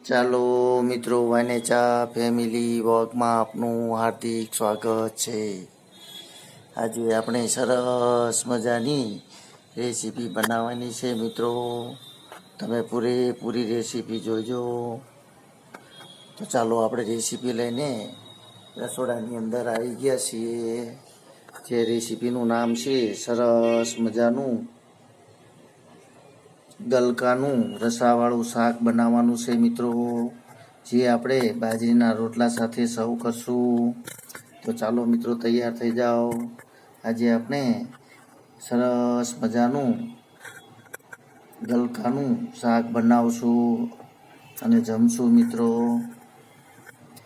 ચાલો મિત્રો, વાનેચા ફેમિલી વોકમાં આપનું હાર્દિક સ્વાગત છે. આજે આપણે સરસ મજાની રેસીપી બનાવવાની છે મિત્રો. તમે પૂરેપૂરી રેસીપી જોઈજો. તો ચાલો આપણે રેસીપી લઈને રસોડાની અંદર આવી ગયા છીએ. જે રેસીપીનું નામ છે સરસ મજાનું ગલકાનું રસાવાળું શાક બનાવવાનું છે મિત્રો. જે આપણે બાજરીના રોટલા સાથે સર્વ કરશું. તો ચાલો મિત્રો, તૈયાર થઈ જાઓ. આજે આપણે સરસ મજાનું ગલકાનું શાક બનાવશું અને જમશું મિત્રો.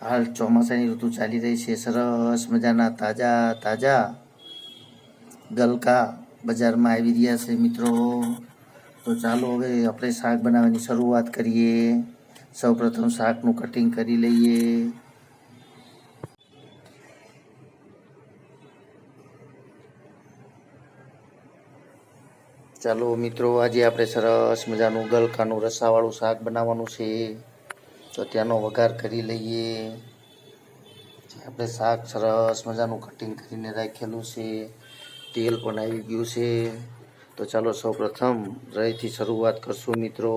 હાલ ચોમાસાની ઋતુ ચાલી રહી છે. સરસ મજાના તાજા ગલકા બજારમાં આવી રહ્યા છે મિત્રો. તો ચાલો હવે આપણે શાક બનાવવાની શરૂઆત કરીએ. સૌપ્રથમ શાકનું કટિંગ કરી લઈએ. ચાલો મિત્રો, આજે આપણે સરસ મજાનું ગલકાનું રસાવાળું શાક બનાવવાનું છે. તો ત્યાંનો વઘાર કરી લઈએ. આપણે શાક સરસ મજાનું કટિંગ કરીને રાખેલું છે. તેલ પણ આવી ગયું છે. તો ચાલો સૌપ્રથમ રાઈથી શરૂઆત કરશું મિત્રો.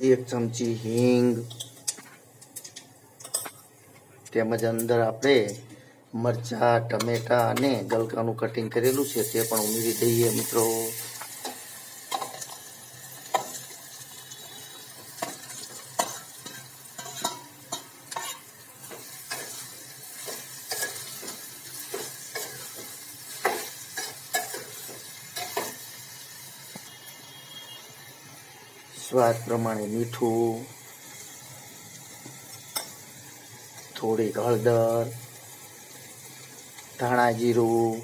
એક ચમચી હિંગ, તેમજ અંદર આપણે મરચાં, ટમેટાં અને ગલકાનું કટિંગ કરેલું છે તે પણ ઉમેરી દઈએ મિત્રો. સ્વાદ પ્રમાણે મીઠું, થોડીક હળદર, ધાણા જીરું,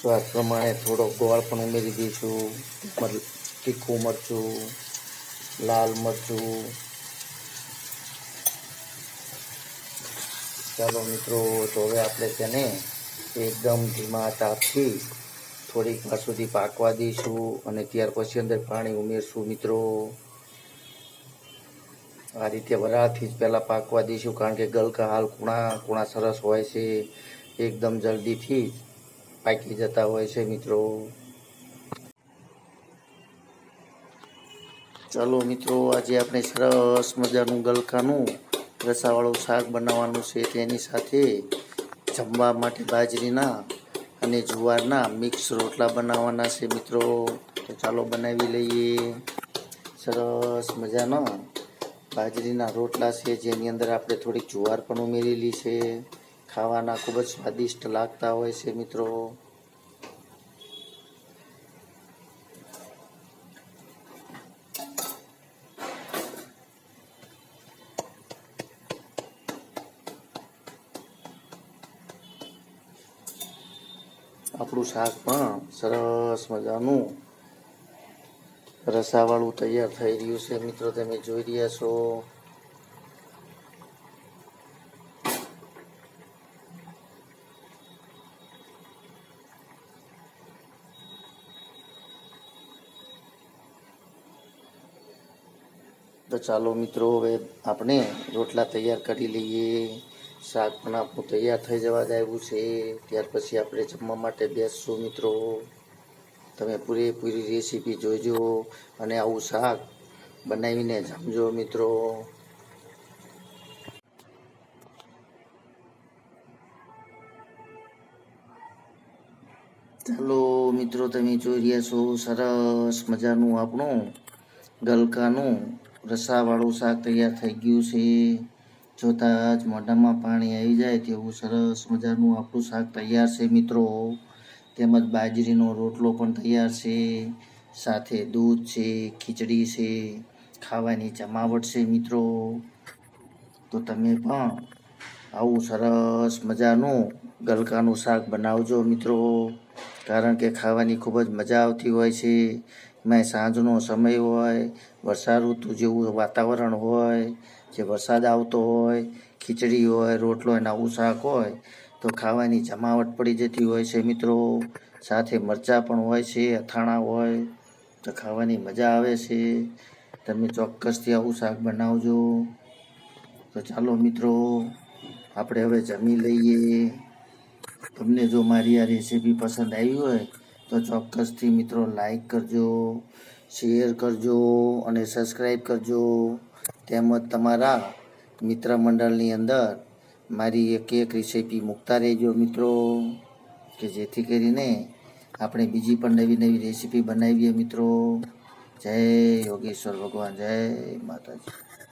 સ્વાદ પ્રમાણે થોડો ગોળ પણ ઉમેરી દઈશું. તીખું મરચું, લાલ મરચું. ચાલો મિત્રો, તો હવે આપણે તેને એકદમ ધીમા તાપથી થોડીક વાર સુધી પાકવા દઈશું અને ત્યાર પછી અંદર પાણી ઉમેરશું મિત્રો. આ રીતે વરાળથી જ પહેલાં પાકવા દઈશું, કારણ કે ગલકા હાલ કૂણા સરસ હોય છે. એકદમ જલ્દીથી જ પાકી જતા હોય છે મિત્રો. ચાલો મિત્રો, આજે આપણે સરસ મજાનું ગલકાનું રસાવાળું શાક બનાવવાનું છે. તેની સાથે જમવા માટે બાજરીના અને જુવારના મિક્સ રોટલા બનાવવાના છે મિત્રો. તો ચાલો બનાવી લઈએ. સરસ મજાના બાજરીના રોટલા છે, જેની અંદર આપણે થોડીક જુવાર પણ ઉમેરેલી છે. ખાવાના ખૂબ જ સ્વાદિષ્ટ લાગતા હોય છે મિત્રો. આપણું શાક પણ સરસ મજાનું રસાવાળું તૈયાર થઈ રહ્યું છે મિત્રો. તમે જોઈ રહ્યા છો. તો ચાલો મિત્રો, હવે આપણે રોટલા તૈયાર કરી લઈએ. શાક પણ આપણું તૈયાર થઈ જવા આવ્યું છે. ત્યાર પછી આપણે જમવા માટે બેસશું મિત્રો. તમે પૂરેપૂરી રેસીપી જોઈજો અને આવું શાક બનાવીને જમજો મિત્રો. ચાલો મિત્રો, તમે જોઈ રહ્યા છો સરસ મજાનું આપણું ગલકાનું રસાવાળું શાક તૈયાર થઈ ગયું છે. જોતાં જ મોઢામાં પાણી આવી જાય તેવું સરસ મજાનું આપણું શાક તૈયાર છે મિત્રો. તેમજ બાજરીનો રોટલો પણ તૈયાર છે. સાથે દૂધ છે, ખીચડી છે, ખાવાની જમાવટ છે મિત્રો. તો તમે પણ આવું સરસ મજાનું ગલકાનું શાક બનાવજો મિત્રો, કારણ કે ખાવાની ખૂબ જ મજા આવતી હોય છે. એમાં સાંજનો સમય હોય, વરસાદ ઋતુ જેવું વાતાવરણ હોય, જે વરસાદ આવતો હોય, ખીચડી હોય, રોટલો અને આવું શાક હોય તો ખાવાની જમાવટ પડી જતી હોય છે મિત્રો. સાથે મરચાં પણ હોય છે, અથાણા હોય તો ખાવાની મજા આવે છે. તમે ચોક્કસથી આવું શાક બનાવજો. તો ચાલો મિત્રો, આપણે હવે જમી લઈએ. તમને જો મારી આ રેસીપી પસંદ આવી હોય તો ચોક્કસથી મિત્રો લાઈક કરજો, શેર કરજો અને સબસ્ક્રાઈબ કરજો. તેમજ તમારા મિત્ર મંડળની અંદર મારી એક રેસીપી મૂકતા રહેજો મિત્રો, કે જેથી કરીને આપણે બીજી પણ નવી નવી રેસીપી બનાવીએ મિત્રો. જય યોગેશ્વર ભગવાન, જય માતાજી.